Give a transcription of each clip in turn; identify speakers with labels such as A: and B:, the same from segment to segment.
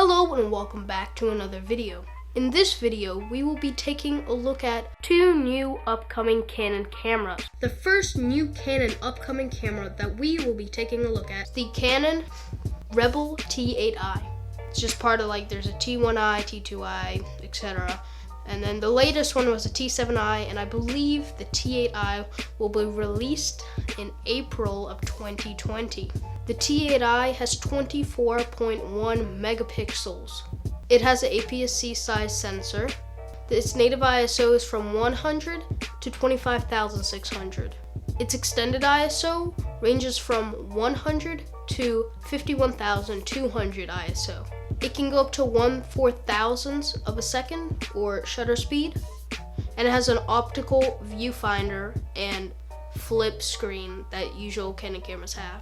A: Hello and welcome back to another video. In this video, we will be taking a look at two new upcoming Canon cameras. The first new Canon upcoming camera that we will be taking a look at is the Canon Rebel T8i. It's just part of there's a T1i, T2i, etc. And then the latest one was a T7i, and I believe the T8i will be released in April of 2020. The T8i has 24.1 megapixels. It has an APS-C size sensor. Its native ISO is from 100 to 25,600. Its extended ISO ranges from 100 to 51,200 ISO. It can go up to 1/4000th of a second, or shutter speed, and it has an optical viewfinder and flip screen that usual Canon cameras have.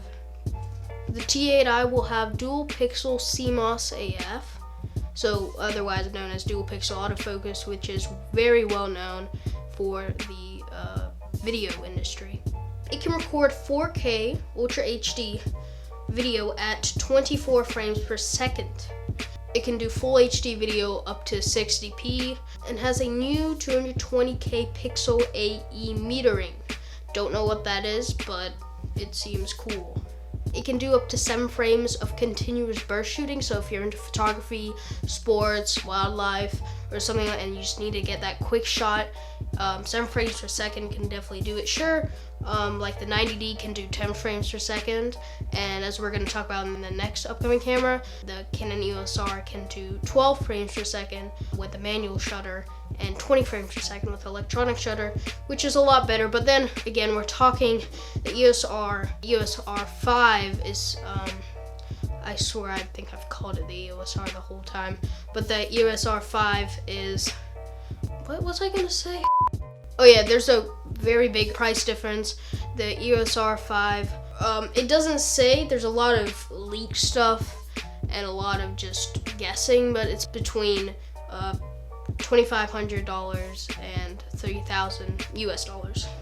A: The T8i will have dual pixel CMOS AF, so otherwise known as dual pixel autofocus, which is very well known for the video industry. It can record 4K Ultra HD video at 24 frames per second. It can do full HD video up to 60p and has a new 220k pixel AE metering. Don't know what that is, but it seems cool. It can do up to 7 frames of continuous burst shooting, so if you're into photography, sports, wildlife, or something and you just need to get that quick shot, 7 frames per second can definitely do it. Sure, like the 90D can do 10 frames per second, and as we're going to talk about in the next upcoming camera, the Canon EOS R can do 12 frames per second with the manual shutter and 20 frames per second with electronic shutter, which is a lot better. But then again, we're talking the EOS R5 is, I swear I think I've called it the EOS R the whole time, but the EOS R5 is, what was I gonna say? Oh yeah, there's a very big price difference. The EOS R5, it doesn't say, there's a lot of leaked stuff and a lot of just guessing, but it's between $2,500 and $30,000 US.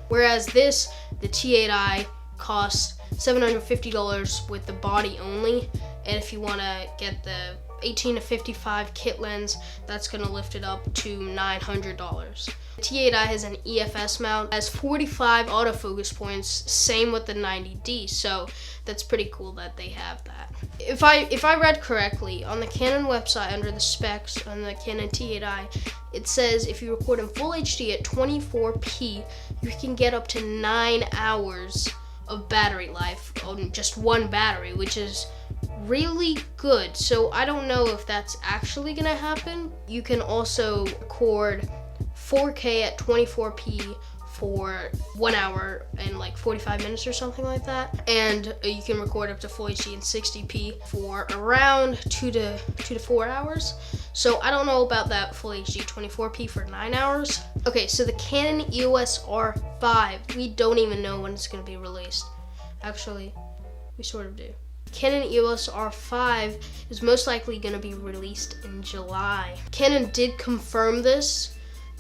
A: Whereas this, the T8i, costs $750 with the body only, and if you want to get the 18 to 55 kit lens, that's going to lift it up to $900. The T8i has an EFS mount, has 45 autofocus points, same with the 90D, so that's pretty cool that they have that. If I read correctly, on the Canon website under the specs on the Canon T8i, it says if you record in full HD at 24p, you can get up to 9 hours of battery life on just one battery, which is really good. So I don't know if that's actually gonna happen. You can also record 4K at 24p for 1 hour and 45 minutes or something like that, and you can record up to full HD and 60p for around 2 to 4 hours. So I don't know about that full HD 24p for 9 hours. Okay, so the Canon EOS R5, we don't even know when it's going to be released. Actually, we sort of do. Canon EOS R5 is most likely going to be released in July. Canon did confirm this,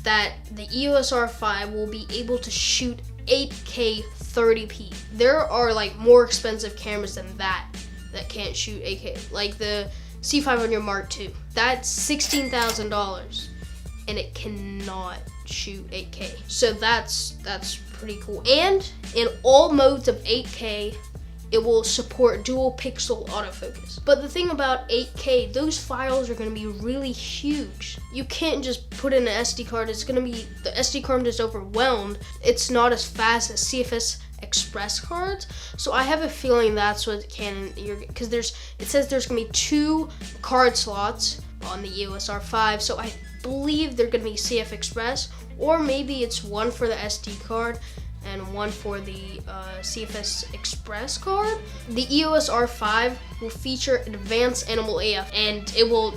A: that the EOS R5 will be able to shoot 8K 30p. There are more expensive cameras than that can't shoot 8K, like the C500 Mark II. That's $16,000 and it cannot shoot 8K. So that's pretty cool. And in all modes of 8K, it will support dual pixel autofocus. But the thing about 8K, those files are gonna be really huge. You can't just put in an SD card. It's gonna be, the SD card is overwhelmed. It's not as fast as CFS Express cards. So I have a feeling that's what Canon, because it says there's gonna be 2 card slots on the EOS R5. So I believe they're gonna be CF Express, or maybe it's one for the SD card and one for the CFS Express card. The EOS R5 will feature advanced animal AF, and it will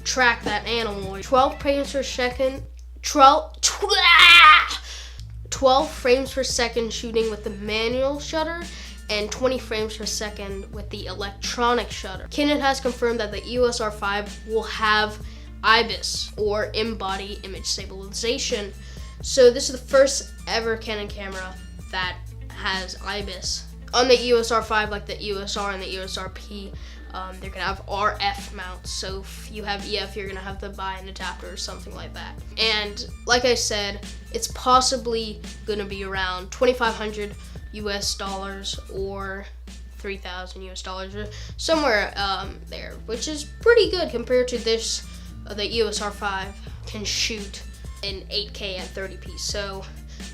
A: track that animal. 12 frames per second, 12 frames per second shooting with the manual shutter, and 20 frames per second with the electronic shutter. Canon has confirmed that the EOS R5 will have IBIS, or in-body image stabilization. So this is the first ever Canon camera that has IBIS. On the EOS R5, like the EOS R and the EOS RP, They're gonna have RF mounts, so if you have EF, you're gonna have to buy an adapter or something like that. And like I said, it's possibly gonna be around $2,500 US or 3,000 US dollars, or somewhere there, which is pretty good compared to this. The EOS R5 can shoot in 8K at 30p. So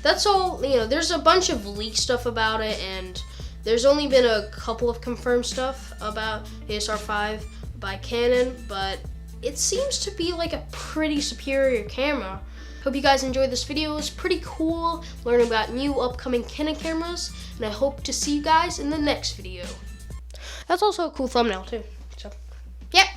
A: that's all. There's a bunch of leaked stuff about it, and there's only been a couple of confirmed stuff about EOS R5 by Canon, but it seems to be like a pretty superior camera. Hope you guys enjoyed this video. It was pretty cool learning about new upcoming Canon cameras, and I hope to see you guys in the next video. That's also a cool thumbnail too. So, yeah.